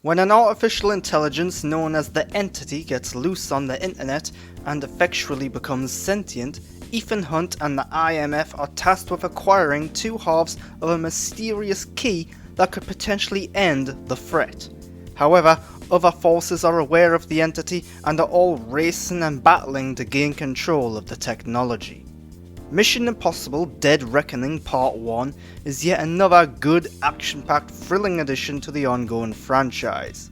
When an artificial intelligence known as the Entity gets loose on the internet and effectually becomes sentient, Ethan Hunt and the IMF are tasked with acquiring two halves of a mysterious key that could potentially end the threat. However, other forces are aware of the Entity and are all racing and battling to gain control of the technology. Mission Impossible Dead Reckoning Part 1 is yet another good, action-packed, thrilling addition to the ongoing franchise.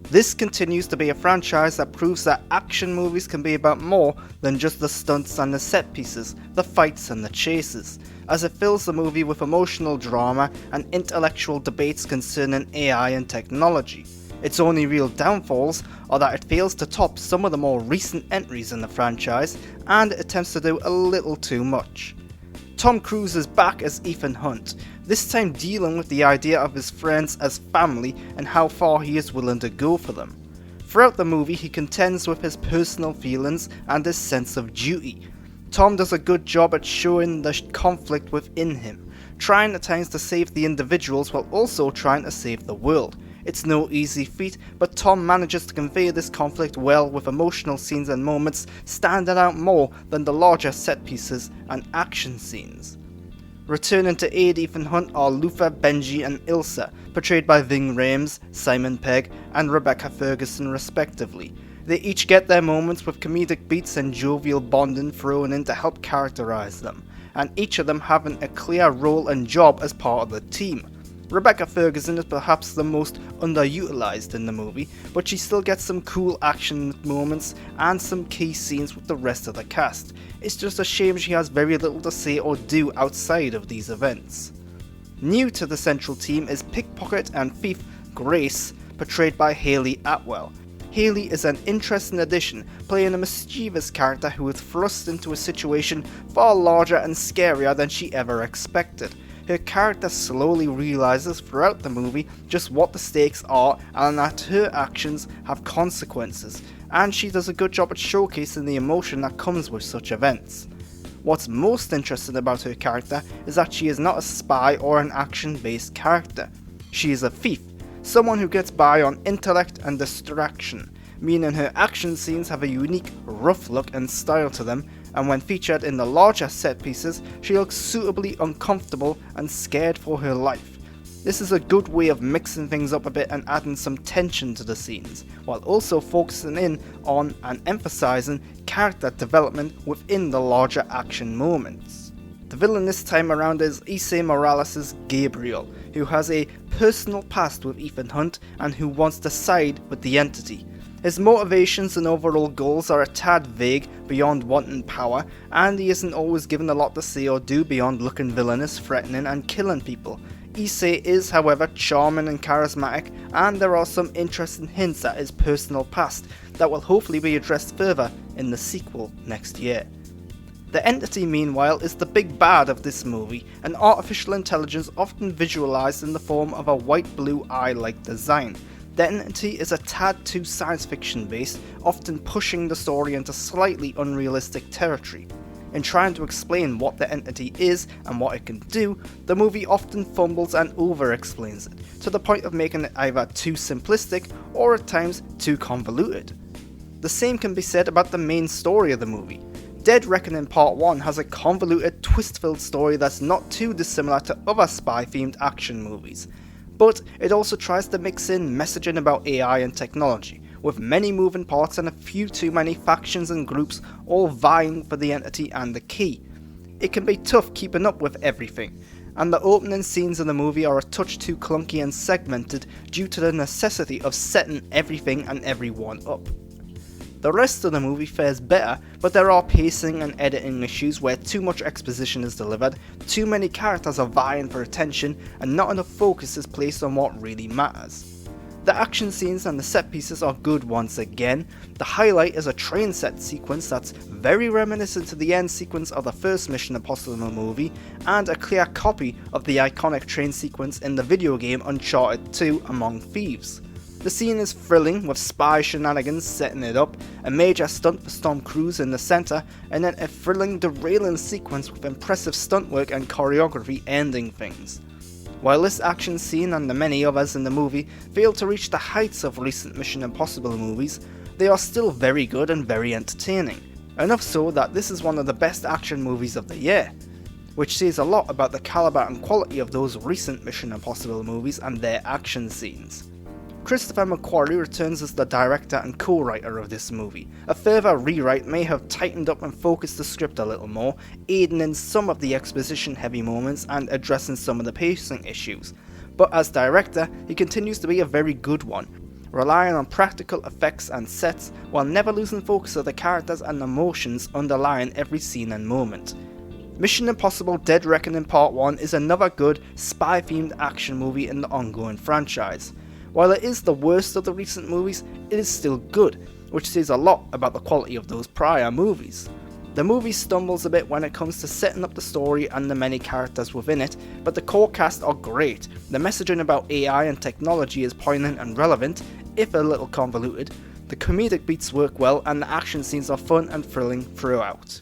This continues to be a franchise that proves that action movies can be about more than just the stunts and the set pieces, the fights and the chases, as it fills the movie with emotional drama and intellectual debates concerning AI and technology. Its only real downfalls are that it fails to top some of the more recent entries in the franchise and attempts to do a little too much. Tom Cruise is back as Ethan Hunt, this time dealing with the idea of his friends as family and how far he is willing to go for them. Throughout the movie he contends with his personal feelings and his sense of duty. Tom does a good job at showing the conflict within him, trying at times to save the individuals while also trying to save the world. It's no easy feat, but Tom manages to convey this conflict well with emotional scenes and moments standing out more than the larger set pieces and action scenes. Returning to aid Ethan Hunt are Luther, Benji and Ilsa, portrayed by Ving Rhames, Simon Pegg and Rebecca Ferguson respectively. They each get their moments with comedic beats and jovial bonding thrown in to help characterize them, and each of them having a clear role and job as part of the team. Rebecca Ferguson is perhaps the most underutilized in the movie, but she still gets some cool action moments and some key scenes with the rest of the cast. It's just a shame she has very little to say or do outside of these events. New to the central team is pickpocket and thief Grace, portrayed by Hayley Atwell. Hayley is an interesting addition, playing a mischievous character who is thrust into a situation far larger and scarier than she ever expected. Her character slowly realizes throughout the movie just what the stakes are and that her actions have consequences, and she does a good job at showcasing the emotion that comes with such events. What's most interesting about her character is that she is not a spy or an action-based character. She is a thief, someone who gets by on intellect and distraction, meaning her action scenes have a unique, rough look and style to them, and when featured in the larger set pieces, she looks suitably uncomfortable and scared for her life. This is a good way of mixing things up a bit and adding some tension to the scenes, while also focusing in on and emphasizing character development within the larger action moments. The villain this time around is Issei Morales' Gabriel, who has a personal past with Ethan Hunt and who wants to side with the Entity. His motivations and overall goals are a tad vague beyond wanting power, and he isn't always given a lot to say or do beyond looking villainous, threatening and killing people. Issei is, however, charming and charismatic, and there are some interesting hints at his personal past that will hopefully be addressed further in the sequel next year. The Entity, meanwhile, is the big bad of this movie, an artificial intelligence often visualized in the form of a white-blue eye-like design. The Entity is a tad too science fiction based, often pushing the story into slightly unrealistic territory. In trying to explain what the Entity is and what it can do, the movie often fumbles and over-explains it, to the point of making it either too simplistic or at times too convoluted. The same can be said about the main story of the movie. Dead Reckoning Part 1 has a convoluted, twist-filled story that's not too dissimilar to other spy-themed action movies. But it also tries to mix in messaging about AI and technology, with many moving parts and a few too many factions and groups all vying for the Entity and the key. It can be tough keeping up with everything, and the opening scenes of the movie are a touch too clunky and segmented due to the necessity of setting everything and everyone up. The rest of the movie fares better, but there are pacing and editing issues where too much exposition is delivered, too many characters are vying for attention, and not enough focus is placed on what really matters. The action scenes and the set pieces are good once again. The highlight is a train set sequence that's very reminiscent to the end sequence of the first Mission Impossible movie, and a clear copy of the iconic train sequence in the video game Uncharted 2 Among Thieves. The scene is thrilling, with spy shenanigans setting it up, a major stunt for Tom Cruise in the centre, and then a thrilling derailing sequence with impressive stunt work and choreography ending things. While this action scene and the many others in the movie fail to reach the heights of recent Mission Impossible movies, they are still very good and very entertaining. Enough so that this is one of the best action movies of the year, which says a lot about the caliber and quality of those recent Mission Impossible movies and their action scenes. Christopher McQuarrie returns as the director and co-writer of this movie. A further rewrite may have tightened up and focused the script a little more, aiding in some of the exposition heavy moments and addressing some of the pacing issues. But as director, he continues to be a very good one, relying on practical effects and sets while never losing focus of the characters and emotions underlying every scene and moment. Mission Impossible Dead Reckoning Part 1 is another good spy-themed action movie in the ongoing franchise. While it is the worst of the recent movies, it is still good, which says a lot about the quality of those prior movies. The movie stumbles a bit when it comes to setting up the story and the many characters within it, but the core cast are great. The messaging about AI and technology is poignant and relevant, if a little convoluted. The comedic beats work well and the action scenes are fun and thrilling throughout.